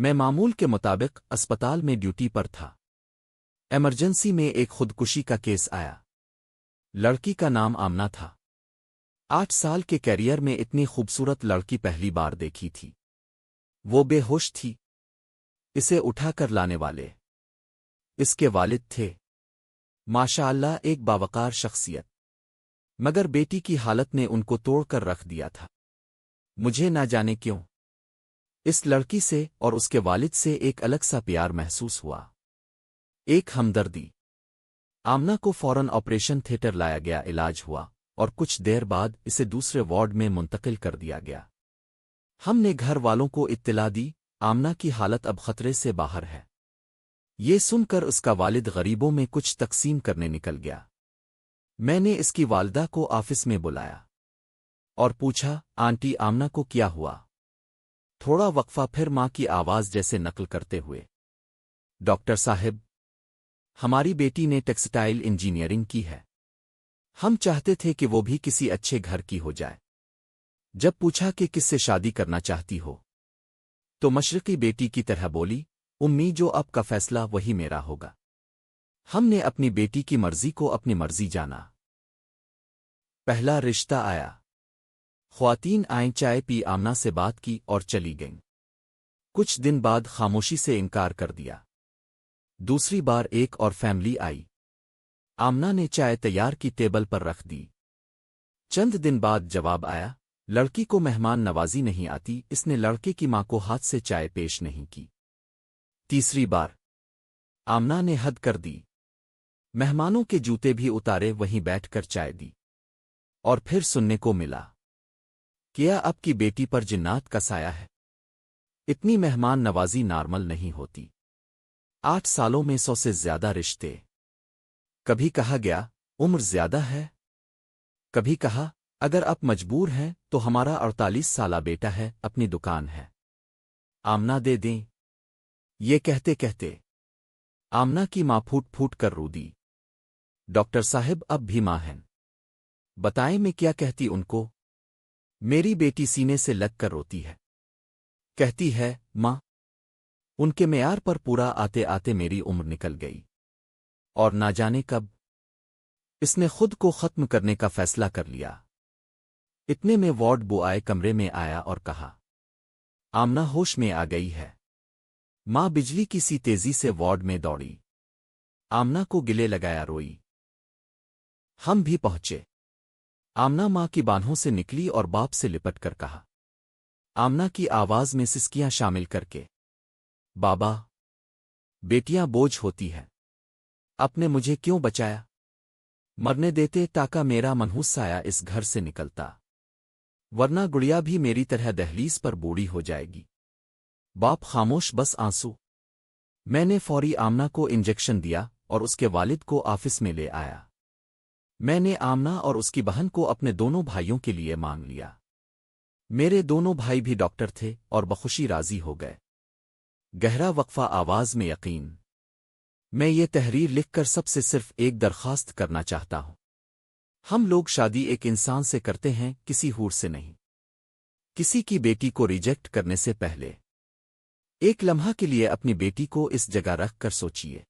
میں معمول کے مطابق اسپتال میں ڈیوٹی پر تھا۔ ایمرجنسی میں ایک خودکشی کا کیس آیا۔ لڑکی کا نام آمنہ تھا۔ 8 سال کے کیریئر میں اتنی خوبصورت لڑکی پہلی بار دیکھی تھی۔ وہ بے ہوش تھی۔ اسے اٹھا کر لانے والے اس کے والد تھے۔ ماشاء اللہ ایک باوقار شخصیت، مگر بیٹی کی حالت نے ان کو توڑ کر رکھ دیا تھا۔ مجھے نہ جانے کیوں اس لڑکی سے اور اس کے والد سے ایک الگ سا پیار محسوس ہوا، ایک ہمدردی۔ آمنہ کو فوراً آپریشن تھیٹر لایا گیا، علاج ہوا اور کچھ دیر بعد اسے دوسرے وارڈ میں منتقل کر دیا گیا۔ ہم نے گھر والوں کو اطلاع دی، آمنہ کی حالت اب خطرے سے باہر ہے۔ یہ سن کر اس کا والد غریبوں میں کچھ تقسیم کرنے نکل گیا۔ میں نے اس کی والدہ کو آفس میں بلایا اور پوچھا، آنٹی آمنہ کو کیا ہوا؟ تھوڑا وقفہ پھر ماں کی آواز جیسے نقل کرتے ہوئے، ڈاکٹر صاحب، ہماری بیٹی نے ٹیکسٹائل انجینئرنگ کی ہے۔ ہم چاہتے تھے کہ وہ بھی کسی اچھے گھر کی ہو جائے۔ جب پوچھا کہ کس سے شادی کرنا چاہتی ہو تو مشرقی بیٹی کی طرح بولی، امی جو اب کا فیصلہ وہی میرا ہوگا۔ ہم نے اپنی بیٹی کی مرضی کو اپنی مرضی جانا۔ پہلا رشتہ آیا۔ خواتین آئیں، چائے پی، آمنہ سے بات کی اور چلی گئیں۔ کچھ دن بعد خاموشی سے انکار کر دیا۔ دوسری بار ایک اور فیملی آئی۔ آمنہ نے چائے تیار کی، ٹیبل پر رکھ دی۔ چند دن بعد جواب آیا، لڑکی کو مہمان نوازی نہیں آتی، اس نے لڑکے کی ماں کو ہاتھ سے چائے پیش نہیں کی۔ تیسری بار آمنہ نے حد کر دی، مہمانوں کے جوتے بھی اتارے، وہیں بیٹھ کر چائے دی۔ اور پھر سننے کو ملا، کیا اب کی بیٹی پر جنات کا سایہ ہے؟ اتنی مہمان نوازی نارمل نہیں ہوتی۔ 8 سالوں میں 100 سے زیادہ رشتے۔ کبھی کہا گیا عمر زیادہ ہے، کبھی کہا اگر آپ مجبور ہیں تو ہمارا 48 سالہ بیٹا ہے، اپنی دکان ہے، آمنہ دے دیں۔ یہ کہتے کہتے آمنہ کی ماں پھوٹ پھوٹ کر رو دی۔ ڈاکٹر صاحب اب بھی ماں ہیں، بتائیں میں کیا کہتی ان کو؟ میری بیٹی سینے سے لگ کر روتی ہے، کہتی ہے ماں۔ ان کے معیار پر پورا آتے آتے میری عمر نکل گئی، اور نہ جانے کب اس نے خود کو ختم کرنے کا فیصلہ کر لیا۔ اتنے میں وارڈ بوائے کمرے میں آیا اور کہا، آمنہ ہوش میں آ گئی ہے۔ ماں بجلی کی سی تیزی سے وارڈ میں دوڑی، آمنہ کو گلے لگایا روئی۔ ہم بھی پہنچے۔ آمنہ ماں کی بانہوں سے نکلی اور باپ سے لپٹ کر کہا، آمنہ کی آواز میں سسکیاں شامل کر کے، بابا، بیٹیاں بوجھ ہوتی ہے، آپ نے مجھے کیوں بچایا؟ مرنے دیتے تاکہ میرا منحوس سایہ اس گھر سے نکلتا، ورنہ گڑیا بھی میری طرح دہلیز پر بوڑھی ہو جائے گی۔ باپ خاموش، بس آنسو۔ میں نے فوری آمنہ کو انجیکشن دیا اور اس کے والد کو آفس میں لے آیا۔ میں نے آمنہ اور اس کی بہن کو اپنے دونوں بھائیوں کے لیے مانگ لیا۔ میرے دونوں بھائی بھی ڈاکٹر تھے اور بخوشی راضی ہو گئے۔ گہرا وقفہ، آواز میں یقین۔ میں یہ تحریر لکھ کر سب سے صرف ایک درخواست کرنا چاہتا ہوں۔ ہم لوگ شادی ایک انسان سے کرتے ہیں، کسی حور سے نہیں۔ کسی کی بیٹی کو ریجیکٹ کرنے سے پہلے ایک لمحہ کے لیے اپنی بیٹی کو اس جگہ رکھ کر سوچئے۔